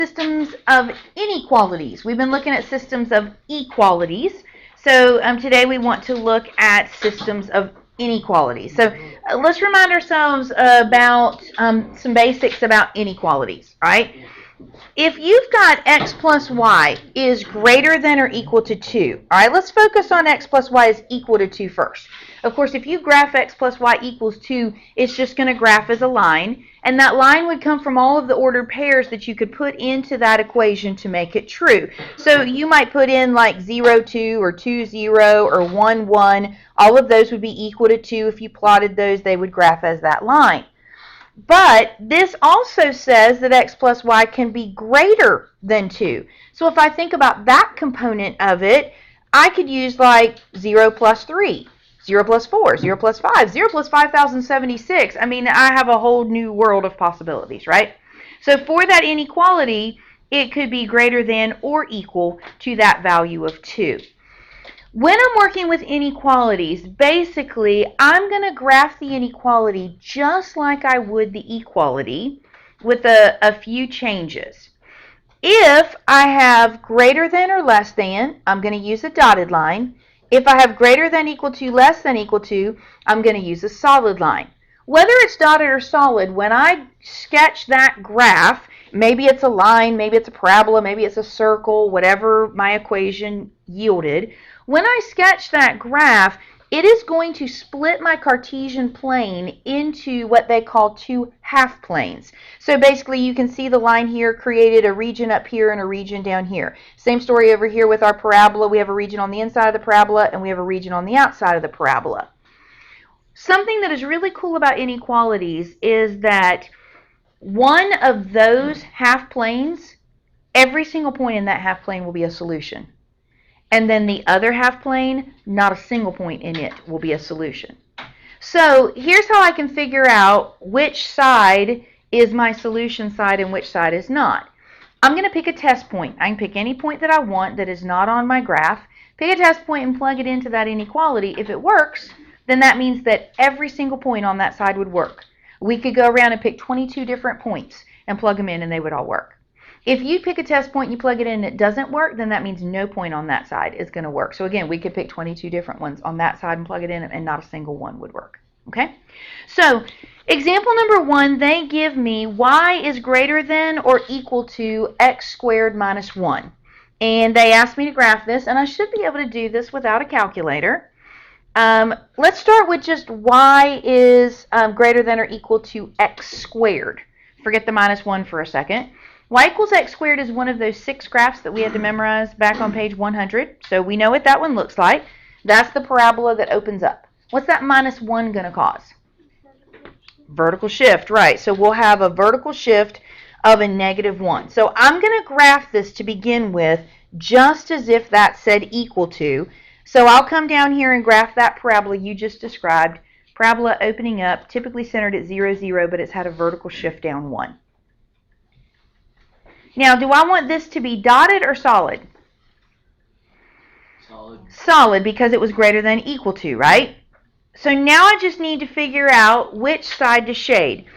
systems of inequalities. We've been looking at systems of equalities. So today we want to look at systems of inequalities. So let's remind ourselves about some basics about inequalities, right? If you've got x plus y is greater than or equal to 2, all right, let's focus on x plus y is equal to 2 first. Of course, if you graph x plus y equals 2, it's just going to graph as a line, and that line would come from all of the ordered pairs that you could put into that equation to make it true. So you might put in like 0, 2, or 2, 0, or 1, 1. All of those would be equal to 2. If you plotted those, they would graph as that line. But this also says that x plus y can be greater than 2. So if I think about that component of it, I could use like 0 plus 3, 0 plus 4, 0 plus 5, 0 plus 5,076. I mean, I have a whole new world of possibilities, right? So for that inequality, it could be greater than or equal to that value of 2. When I'm working with inequalities, basically, I'm going to graph the inequality just like I would the equality with a few changes. If I have greater than or less than, I'm going to use a dotted line. If I have greater than equal to, less than equal to, I'm going to use a solid line. Whether it's dotted or solid, when I sketch that graph, maybe it's a line, maybe it's a parabola, maybe it's a circle, whatever my equation yielded, when I sketch that graph, it is going to split my Cartesian plane into what they call two half planes. So basically you can see the line here created a region up here and a region down here. Same story over here with our parabola. We have a region on the inside of the parabola and we have a region on the outside of the parabola. Something that is really cool about inequalities is that one of those half planes, every single point in that half plane will be a solution. And then the other half plane, not a single point in it will be a solution. So here's how I can figure out which side is my solution side and which side is not. I'm going to pick a test point. I can pick any point that I want that is not on my graph, pick a test point and plug it into that inequality. If it works, then that means that every single point on that side would work. We could go around and pick 22 different points and plug them in and they would all work. If you pick a test point, you plug it in and it doesn't work, then that means no point on that side is going to work. So again, we could pick 22 different ones on that side and plug it in and not a single one would work. Okay? So example number 1, they give me y is greater than or equal to x squared minus 1. And they asked me to graph this, and I should be able to do this without a calculator. Let's start with just y is greater than or equal to x squared. Forget the minus 1 for a second. Y equals x squared is one of those 6 graphs that we had to memorize back on page 100. So we know what that one looks like. That's the parabola that opens up. What's that minus 1 going to cause? Vertical shift, right. So we'll have a vertical shift of a negative 1. So I'm going to graph this to begin with just as if that said equal to. So I'll come down here and graph that parabola you just described. Parabola opening up, typically centered at 0, 0, but it's had a vertical shift down 1. Now, do I want this to be dotted or solid? Solid. Solid, because it was greater than equal to, right? So now I just need to figure out which side to shade.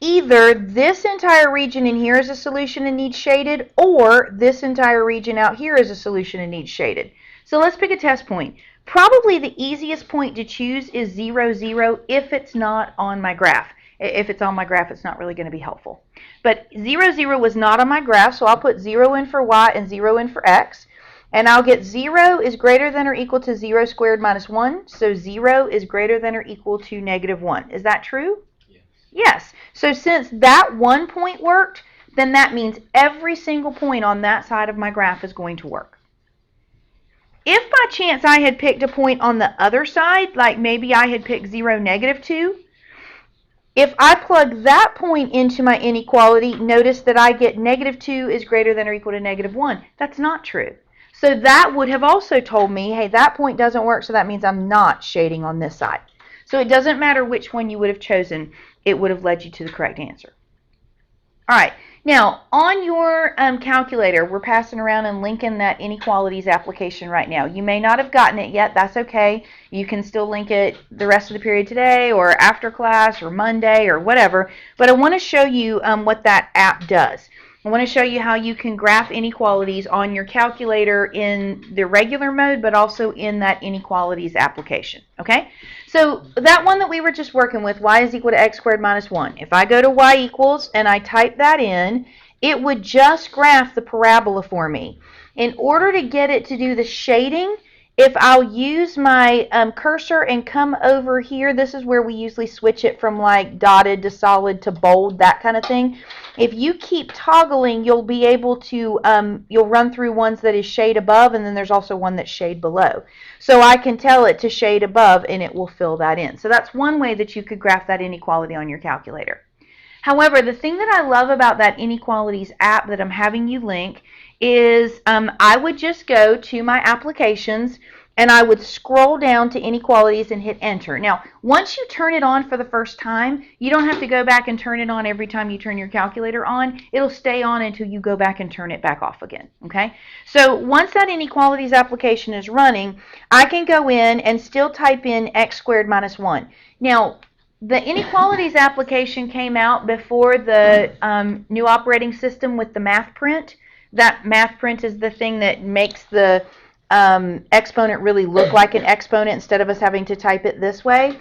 Either this entire region in here is a solution and needs shaded, or this entire region out here is a solution and needs shaded. So let's pick a test point. Probably the easiest point to choose is 0, 0 if it's not on my graph. If it's on my graph, it's not really going to be helpful. But 0, 0 was not on my graph, so I'll put 0 in for y and 0 in for x. And I'll get 0 is greater than or equal to 0 squared minus 1. So 0 is greater than or equal to negative 1. Is that true? Yes. Yes. So since that one point worked, then that means every single point on that side of my graph is going to work. If by chance I had picked a point on the other side, like maybe I had picked 0, negative 2, if I plug that point into my inequality, notice that I get negative 2 is greater than or equal to negative 1. That's not true. So that would have also told me, hey, that point doesn't work, so that means I'm not shading on this side. So it doesn't matter which one you would have chosen, it would have led you to the correct answer. All right, now on your calculator, we're passing around and linking that inequalities application right now. You may not have gotten it yet, that's okay. You can still link it the rest of the period today or after class or Monday or whatever, but I want to show you what that app does. I want to show you how you can graph inequalities on your calculator in the regular mode, but also in that inequalities application, okay? So that one that we were just working with, y is equal to x squared minus 1. If I go to y equals and I type that in, it would just graph the parabola for me. In order to get it to do the shading, if I'll use my cursor and come over here, this is where we usually switch it from like dotted to solid to bold, that kind of thing. If you keep toggling, you'll be able to, you'll run through ones that is shade above, and then there's also one that's shade below. So I can tell it to shade above, and it will fill that in. So that's one way that you could graph that inequality on your calculator. However, the thing that I love about that inequalities app that I'm having you link is I would just go to my applications and I would scroll down to inequalities and hit enter. Now, once you turn it on for the first time, you don't have to go back and turn it on every time you turn your calculator on. It'll stay on until you go back and turn it back off again, okay? So once that inequalities application is running, I can go in and still type in x squared minus 1. Now, the inequalities application came out before the new operating system with the math print. That math print is the thing that makes the exponent really look like an exponent instead of us having to type it this way.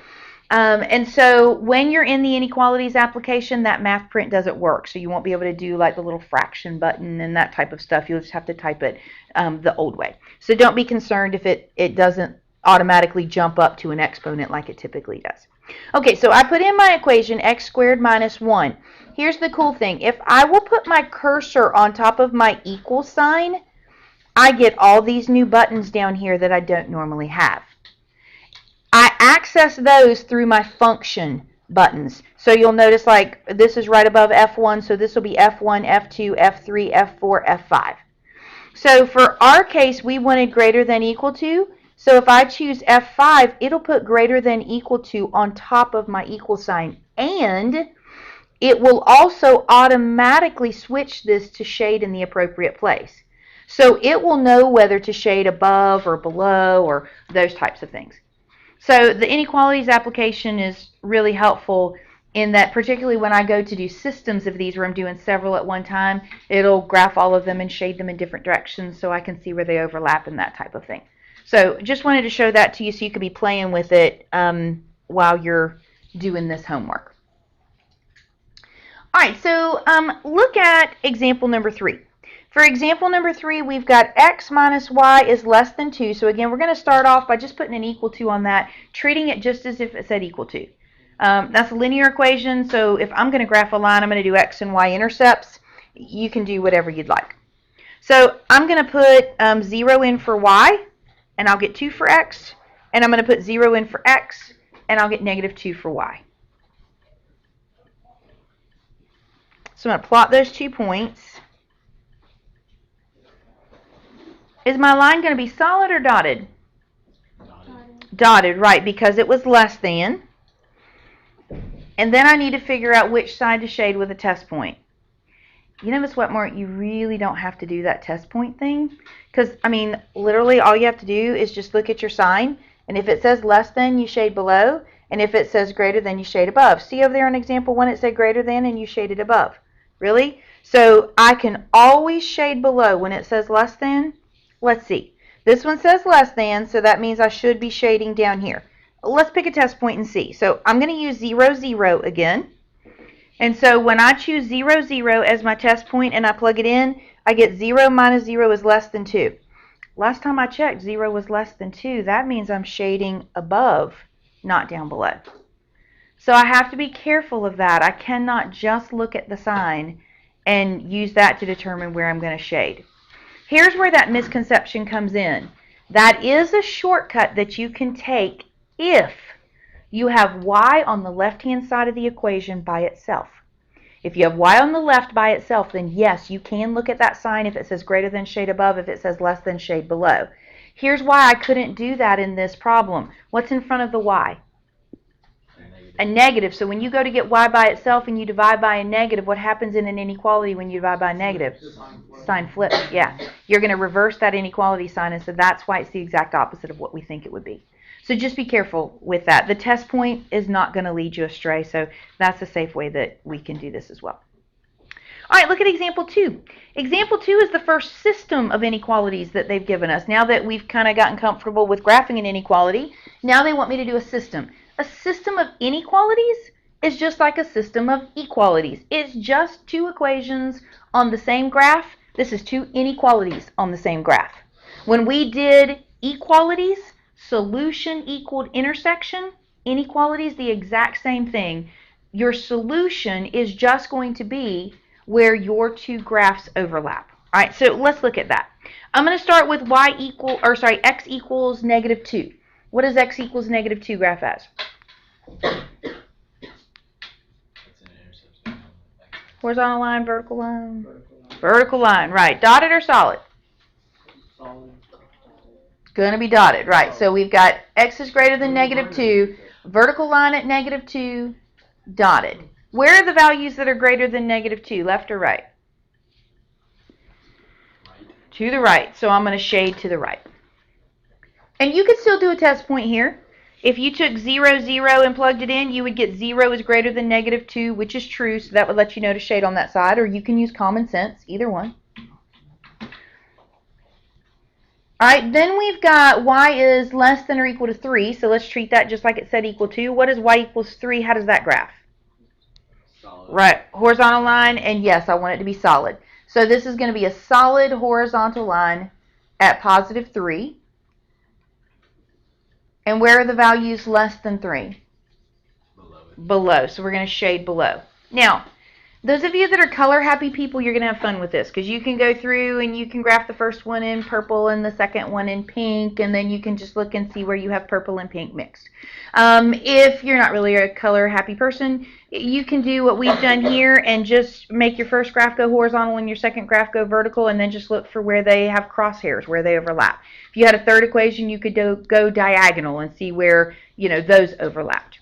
And so when you're in the inequalities application, that math print doesn't work. So you won't be able to do like the little fraction button and that type of stuff. You'll just have to type it the old way. So don't be concerned if it doesn't automatically jump up to an exponent like it typically does. Okay, so I put in my equation x squared minus 1. Here's the cool thing. If I will put my cursor on top of my equal sign, I get all these new buttons down here that I don't normally have. I access those through my function buttons. So you'll notice like this is right above F1, so this will be F1, F2, F3, F4, F5. So for our case, we wanted greater than equal to. So if I choose F5, it'll put greater than equal to on top of my equal sign. And it will also automatically switch this to shade in the appropriate place. So it will know whether to shade above or below or those types of things. So the inequalities application is really helpful in that, particularly when I go to do systems of these where I'm doing several at one time, it'll graph all of them and shade them in different directions so I can see where they overlap and that type of thing. So just wanted to show that to you so you could be playing with it while you're doing this homework. All right, so look at example number 3. For example number 3, we've got x minus y is less than 2. So again, we're going to start off by just putting an equal to on that, treating it just as if it said equal to. That's a linear equation, so if I'm going to graph a line, I'm going to do x and y intercepts. You can do whatever you'd like. So I'm going to put 0 in for y, and I'll get 2 for x, and I'm going to put 0 in for x, and I'll get negative 2 for y. So I'm going to plot those 2 points. Is my line going to be solid or dotted? Dotted, right, because it was less than. And then I need to figure out which side to shade with a test point. You know, Ms. Wetmore, you really don't have to do that test point thing. Because, I mean, literally all you have to do is just look at your sign. And if it says less than, you shade below. And if it says greater than, you shade above. See over there in example 1, it said greater than, and you shaded above. Really? So I can always shade below when it says less than. Let's see. This one says less than, so that means I should be shading down here. Let's pick a test point and see. So I'm going to use 0, 0 again. And so when I choose 0, 0 as my test point and I plug it in, I get 0 minus 0 is less than 2. Last time I checked, 0 was less than 2. That means I'm shading above, not down below. So I have to be careful of that. I cannot just look at the sign and use that to determine where I'm going to shade. Here's where that misconception comes in. That is a shortcut that you can take if you have y on the left-hand side of the equation by itself. If you have y on the left by itself, then yes, you can look at that sign if it says greater than, shade above. If it says less than, shade below. Here's why I couldn't do that in this problem. What's in front of the y? A negative. So when you go to get y by itself and you divide by a negative, what happens in an inequality when you divide by a negative? Sign flips. Yeah. You're going to reverse that inequality sign, and so that's why it's the exact opposite of what we think it would be. So just be careful with that. The test point is not going to lead you astray, so that's a safe way that we can do this as well. All right, look at example 2. Example 2 is the first system of inequalities that they've given us. Now that we've kind of gotten comfortable with graphing an inequality, now they want me to do a system. A system of inequalities is just like a system of equalities. It's just two equations on the same graph. This is two inequalities on the same graph. When we did equalities, solution equaled intersection, inequalities, the exact same thing. Your solution is just going to be where your two graphs overlap. All right, so let's look at that. I'm going to start with x equals -2. What does x equals -2 graph as? Horizontal line, vertical line? Vertical line, right. Dotted or solid? Solid. It's going to be dotted, right. So we've got x is greater than -2, vertical line at -2, dotted. Where are the values that are greater than -2, left or right? To the right, so I'm going to shade to the right. And you could still do a test point here. If you took 0, 0 and plugged it in, you would get 0 is greater than -2, which is true, so that would let you know to shade on that side, or you can use common sense, either one. All right, then we've got y is less than or equal to 3, so let's treat that just like it said equal to. What is y equals 3? How does that graph? Solid. Right, horizontal line, and yes, I want it to be solid. So this is going to be a solid horizontal line at +3. And where are the values less than 3? Below. So we're going to shade below. Now, those of you that are color happy people, you're going to have fun with this because you can go through and you can graph the first one in purple and the second one in pink, and then you can just look and see where you have purple and pink mixed. If you're not really a color happy person, you can do what we've done here and just make your first graph go horizontal and your second graph go vertical, and then just look for where they have crosshairs, where they overlap. If you had a third equation, you could go diagonal and see where, those overlapped.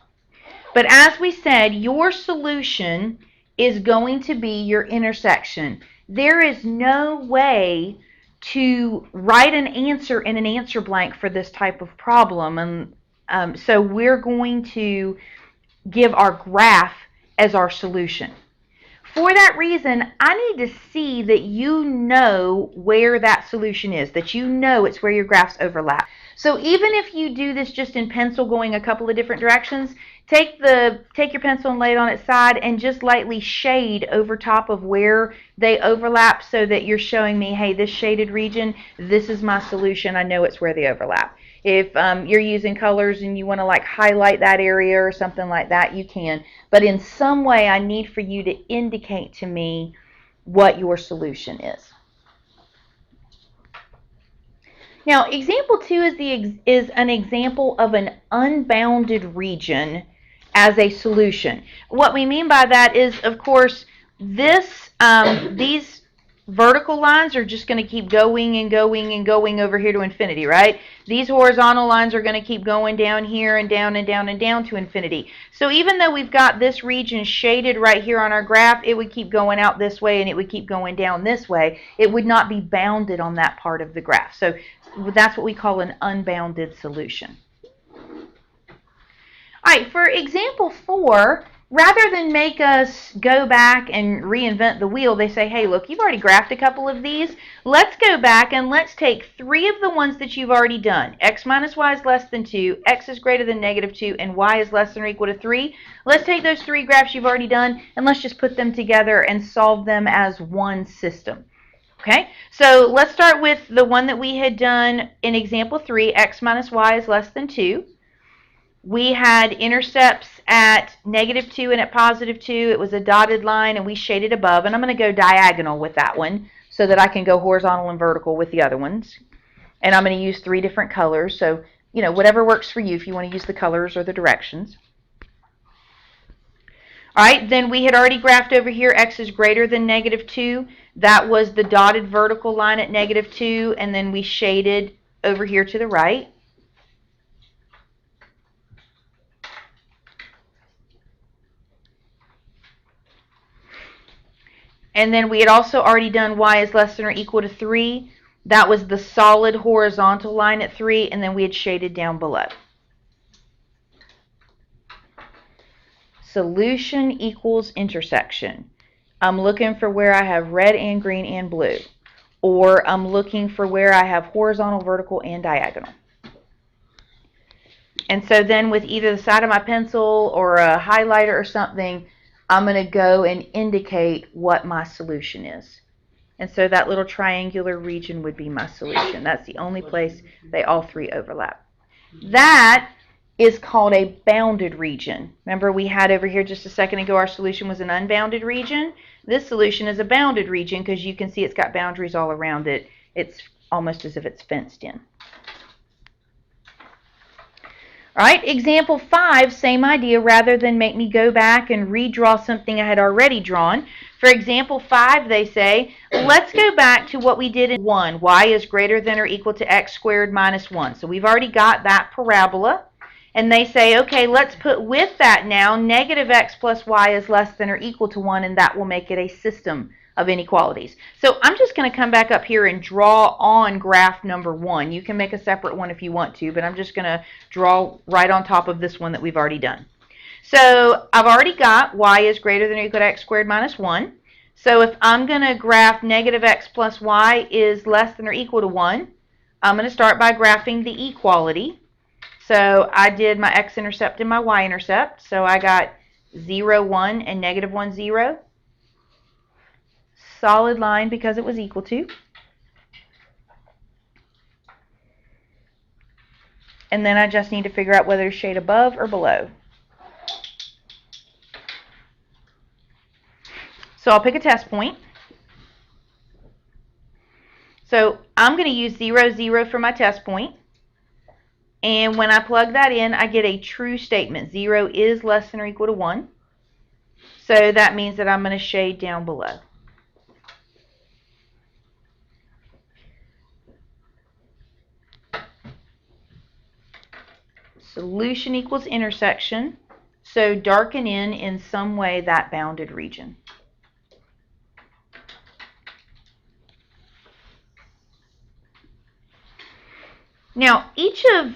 But as we said, your solution is going to be your intersection. There is no way to write an answer in an answer blank for this type of problem. And so we're going to give our graph as our solution. For that reason, I need to see that you know where that solution is, that you know it's where your graphs overlap. So even if you do this just in pencil going a couple of different directions, take your pencil and lay it on its side and just lightly shade over top of where they overlap so that you're showing me, hey, this shaded region, this is my solution. I know it's where they overlap. If you're using colors and you want to like highlight that area or something like that, you can. But in some way, I need for you to indicate to me what your solution is. Now, example 2 is an example of an unbounded region as a solution. What we mean by that is, of course, these vertical lines are just going to keep going and going and going over here to infinity, right? These horizontal lines are going to keep going down here and down and down and down to infinity. So even though we've got this region shaded right here on our graph, it would keep going out this way and it would keep going down this way. It would not be bounded on that part of the graph. So that's what we call an unbounded solution. All right, for example 4, rather than make us go back and reinvent the wheel, they say, hey, look, you've already graphed a couple of these. Let's go back and let's take 3 of the ones that you've already done. X minus y is less than 2, x is greater than -2, and y is less than or equal to 3. Let's take those 3 graphs you've already done, and let's just put them together and solve them as one system. Okay, so let's start with the one that we had done in example 3, x minus y is less than 2. We had intercepts at -2 and at +2. It was a dotted line, and we shaded above. And I'm going to go diagonal with that one so that I can go horizontal and vertical with the other ones. And I'm going to use 3 different colors. So, whatever works for you if you want to use the colors or the directions. All right, then we had already graphed over here x is greater than -2. That was the dotted vertical line at -2, and then we shaded over here to the right. And then we had also already done y is less than or equal to 3. That was the solid horizontal line at 3, and then we had shaded down below. Solution equals intersection. I'm looking for where I have red and green and blue. Or I'm looking for where I have horizontal, vertical, and diagonal. And so then with either the side of my pencil or a highlighter or something, I'm going to go and indicate what my solution is. And so that little triangular region would be my solution. That's the only place they all three overlap. That is called a bounded region. Remember we had over here just a second ago our solution was an unbounded region? This solution is a bounded region because you can see it's got boundaries all around it. It's almost as if it's fenced in. All right, example 5, same idea. Rather than make me go back and redraw something I had already drawn. For example 5, they say, let's go back to what we did in 1. Y is greater than or equal to x squared minus 1. So we've already got that parabola. And they say, okay, let's put with that now negative x plus y is less than or equal to 1, and that will make it a system of inequalities. So I'm just going to come back up here and draw on graph number 1. You can make a separate one if you want to, but I'm just going to draw right on top of this one that we've already done. So I've already got y is greater than or equal to x squared minus 1. So if I'm going to graph negative x plus y is less than or equal to 1, I'm going to start by graphing the equality. So I did my x-intercept and my y-intercept. So I got 0, 1, and negative 1, 0. Solid line because it was equal to. And then I just need to figure out whether to shade above or below. So I'll pick a test point. So I'm going to use 0, 0 for my test point. And when I plug that in, I get a true statement. 0 is less than or equal to 1. So that means that I'm going to shade down below. Solution equals intersection. So darken in some way that bounded region. Now, each of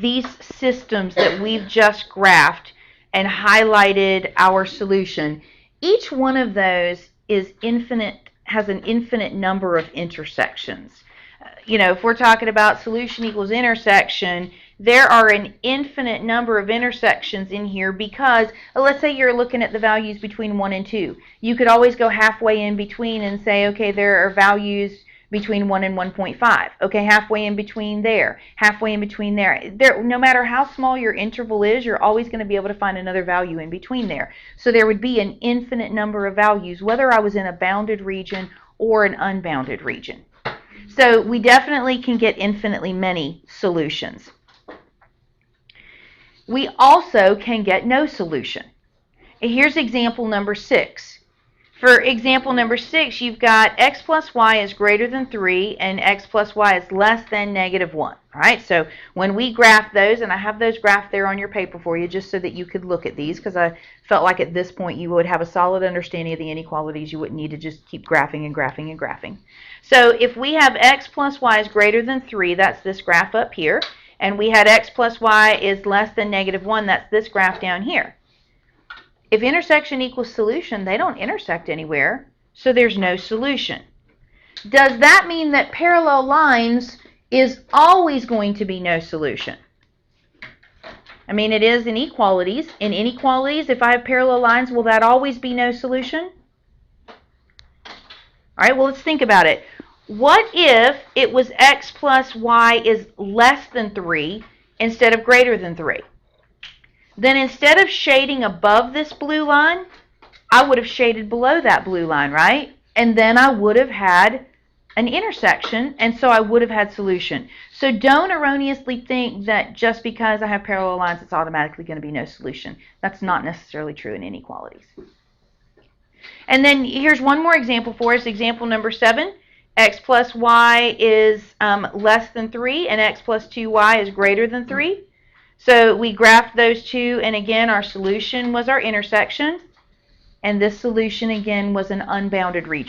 these systems that we've just graphed and highlighted our solution, each one of those is infinite, has an infinite number of intersections. You know, if we're talking about solution equals intersection, there are an infinite number of intersections in here because, let's say you're looking at the values between 1 and 2. You could always go halfway in between and say, okay, there are values between 1 and 1.5. Okay, halfway in between there, halfway in between there. No matter how small your interval is, you're always going to be able to find another value in between there. So there would be an infinite number of values, whether I was in a bounded region or an unbounded region. So we definitely can get infinitely many solutions. We also can get no solution. Here's example number 6. For example number 6, you've got x plus y is greater than 3 and x plus y is less than negative 1. All right, so when we graph those, and I have those graphed there on your paper for you just so that you could look at these, because I felt like at this point you would have a solid understanding of the inequalities. You wouldn't need to just keep graphing and graphing and graphing. So if we have x plus y is greater than 3, that's this graph up here, and we had x plus y is less than negative 1, that's this graph down here. If intersection equals solution, they don't intersect anywhere, so there's no solution. Does that mean that parallel lines is always going to be no solution? I mean, it is inequalities. In inequalities, if I have parallel lines, will that always be no solution? All right, well, let's think about it. What if it was x plus y is less than 3 instead of greater than 3? Then instead of shading above this blue line, I would have shaded below that blue line, right? And then I would have had an intersection, and so I would have had solution. So don't erroneously think that just because I have parallel lines, it's automatically going to be no solution. That's not necessarily true in inequalities. And then here's one more example for us, example number 7. X plus y is less than 3, and x plus 2y is greater than 3. So we graphed those two, and again, our solution was our intersection, and this solution, again, was an unbounded region.